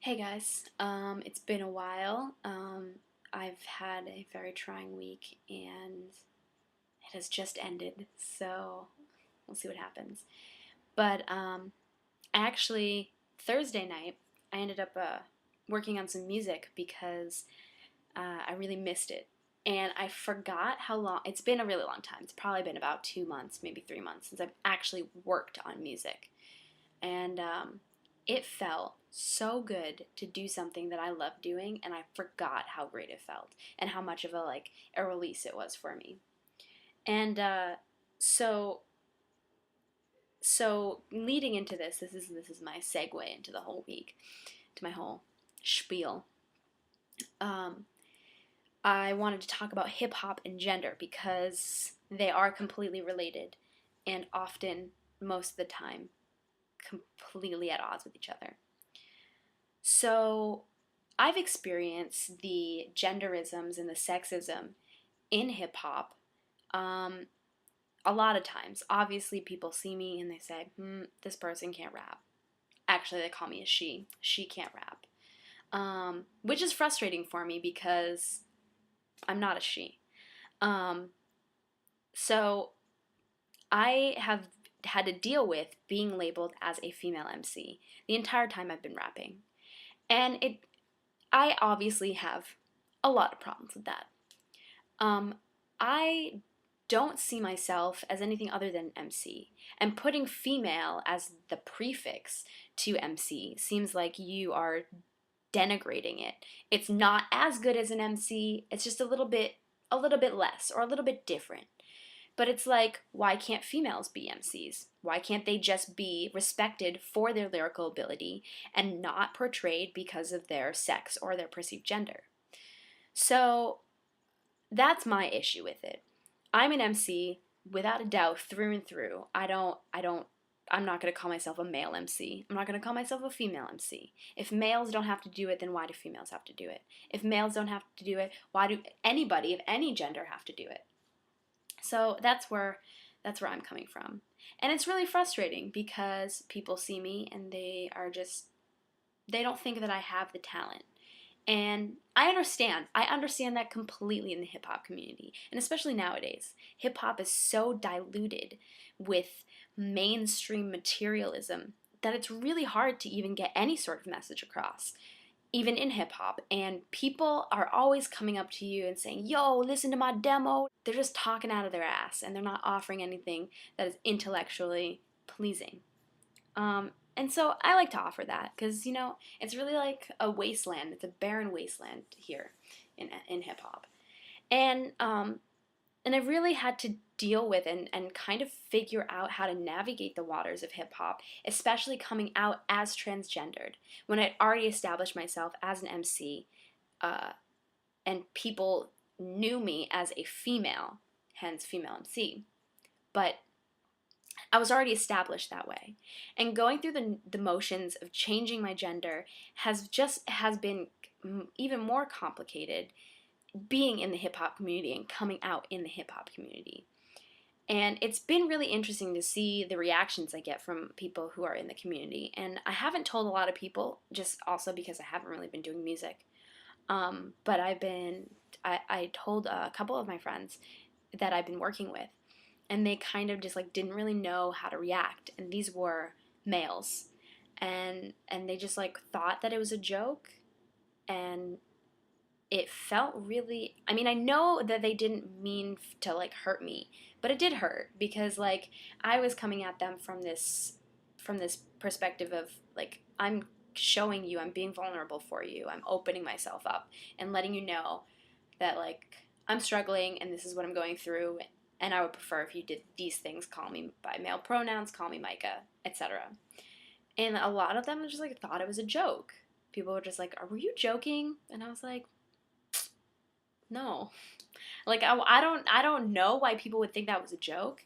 Hey guys, it's been a while. I've had a very trying week and it has just ended, so we'll see what happens. But actually, Thursday night, I ended up working on some music because I really missed it. And I forgot how long, it's been a really long time. It's probably been about 2 months, maybe 3 months since I've actually worked on music. And it felt so good to do something that I love doing, and I forgot how great it felt and how much of a release it was for me. And so so leading into this is my segue into the whole week, to my whole spiel. Um, I wanted to talk about hip hop and gender because they are completely related, and often, most of the time, completely at odds with each other. So I've experienced the genderisms and the sexism in hip hop um, a lot of times. Obviously, people see me and they say, this person can't rap. Actually, they call me a she. She can't rap. Which is frustrating for me because I'm not a she. Um, so I have had to deal with being labeled as a female MC the entire time I've been rapping. And I obviously have a lot of problems with that. Um, I don't see myself as anything other than MC, and putting female as the prefix to MC seems like you are denigrating it. It's not as good as an MC. It's just a little bit less or a little bit different. But it's like, why can't females be MCs? Why can't they just be respected for their lyrical ability and not portrayed because of their sex or their perceived gender? So that's my issue with it. I'm an MC without a doubt through and through. I'm not going to call myself a male MC. I'm not going to call myself a female MC. If males don't have to do it, then why do females have to do it? If males don't have to do it, why do anybody of any gender have to do it? So that's where I'm coming from. And it's really frustrating because people see me and they don't think that I have the talent. And I understand. I understand that completely in the hip hop community. And especially nowadays. Hip hop is so diluted with mainstream materialism that it's really hard to even get any sort of message across, even in hip hop. And people are always coming up to you and saying, yo, listen to my demo. They're just talking out of their ass and they're not offering anything that is intellectually pleasing. And so I like to offer that because, it's really like a wasteland. It's a barren wasteland here in hip hop. And, um, and I really had to deal with and kind of figure out how to navigate the waters of hip hop, especially coming out as transgendered when I'd already established myself as an MC, uh, and people knew me as a female, hence female MC. But I was already established that way. And going through the motions of changing my gender has been even more complicated being in the hip hop community and coming out in the hip hop community. And it's been really interesting to see the reactions I get from people who are in the community. And I haven't told a lot of people, just also because I haven't really been doing music. But I told a couple of my friends that I've been working with, and they kind of just like didn't really know how to react. And these were males, and they just like thought that it was a joke, and it felt really, I mean, I know that they didn't mean to like hurt me, but it did hurt because like I was coming at them from this perspective of like, I'm showing you, I'm being vulnerable for you, I'm opening myself up and letting you know that like I'm struggling and this is what I'm going through, and I would prefer if you did these things, call me by male pronouns, call me Micah, etc. And a lot of them just like thought it was a joke. People were just like, were you joking? And I was like, no. Like I don't know why people would think that was a joke,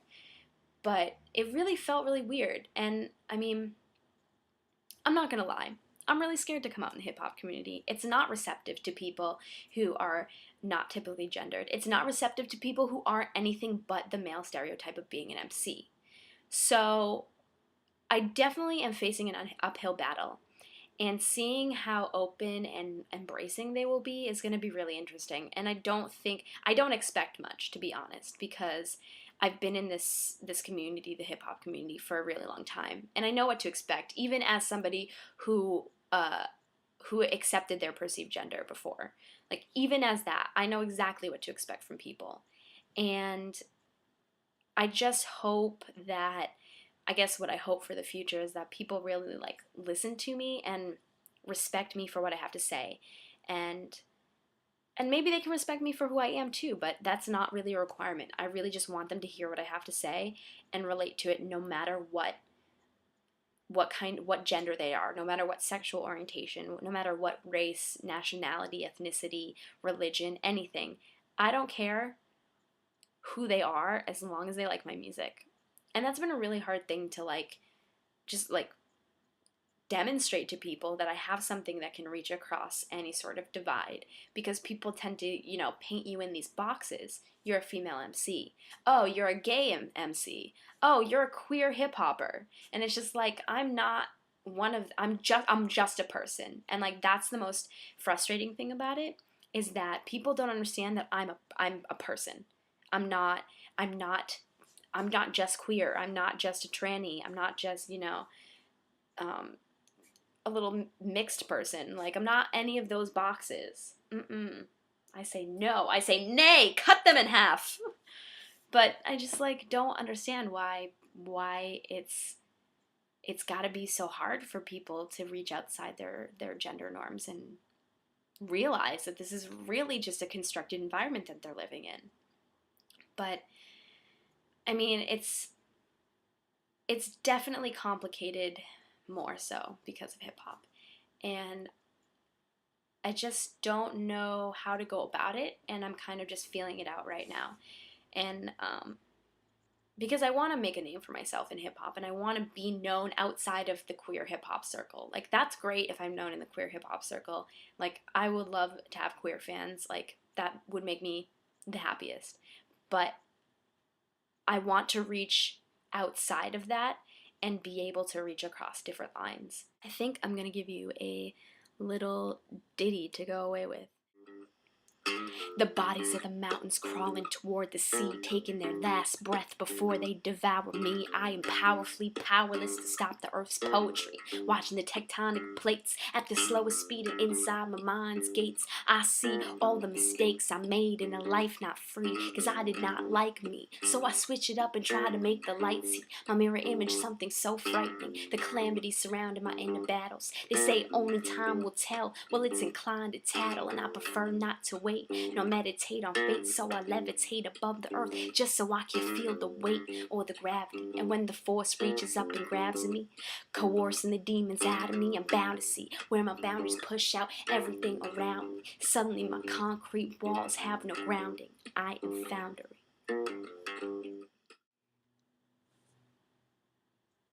but it really felt really weird. And I mean, I'm not gonna lie. I'm really scared to come out in the hip hop community. It's not receptive to people who are not typically gendered. It's not receptive to people who aren't anything but the male stereotype of being an MC. So I definitely am facing an uphill battle. And seeing how open and embracing they will be is going to be really interesting. And I don't expect much, to be honest, because I've been in this community, the hip hop community, for a really long time, and I know what to expect, even as somebody who accepted their perceived gender before. Like, even as that, I know exactly what to expect from people. And I just hope that, I guess what I hope for the future is that people really like listen to me and respect me for what I have to say. And maybe they can respect me for who I am too, but that's not really a requirement. I really just want them to hear what I have to say and relate to it, no matter what gender they are, no matter what sexual orientation, no matter what race, nationality, ethnicity, religion, anything. I don't care who they are as long as they like my music. And that's been a really hard thing to just demonstrate to people, that I have something that can reach across any sort of divide, because people tend to, paint you in these boxes. You're a female MC. Oh, you're a gay MC. Oh, you're a queer hip hopper. And it's just like, I'm just a person. And like, that's the most frustrating thing about it, is that people don't understand that I'm a person. I'm not I'm not just queer. I'm not just a tranny. I'm not just, um, a little mixed person. Like, I'm not any of those boxes. Mm-mm. I say no. I say nay. Cut them in half. But I just don't understand why it's got to be so hard for people to reach outside their gender norms and realize that this is really just a constructed environment that they're living in. But I mean, it's definitely complicated, more so because of hip hop. And I just don't know how to go about it, and I'm kind of just feeling it out right now. And because I want to make a name for myself in hip hop, and I want to be known outside of the queer hip hop circle. Like, that's great if I'm known in the queer hip hop circle. Like, I would love to have queer fans. Like, that would make me the happiest. But I want to reach outside of that and be able to reach across different lines. I think I'm going to give you a little ditty to go away with. The bodies of the mountains crawling toward the sea, taking their last breath before they devour me. I am powerfully powerless to stop the earth's poetry, watching the tectonic plates at the slowest speed, and inside my mind's gates I see all the mistakes I made in a life not free, cause I did not like me. So I switch it up and try to make the light see my mirror image something so frightening. The calamities surrounding my inner battles, they say only time will tell. Well, it's inclined to tattle, and I prefer not to wait, nor meditate on fate. So I levitate above the earth, just so I can feel the weight or the gravity. And when the force reaches up and grabs me, coercing the demons out of me, I'm bound to see where my boundaries push out everything around me. Suddenly my concrete walls have no grounding. I am foundering.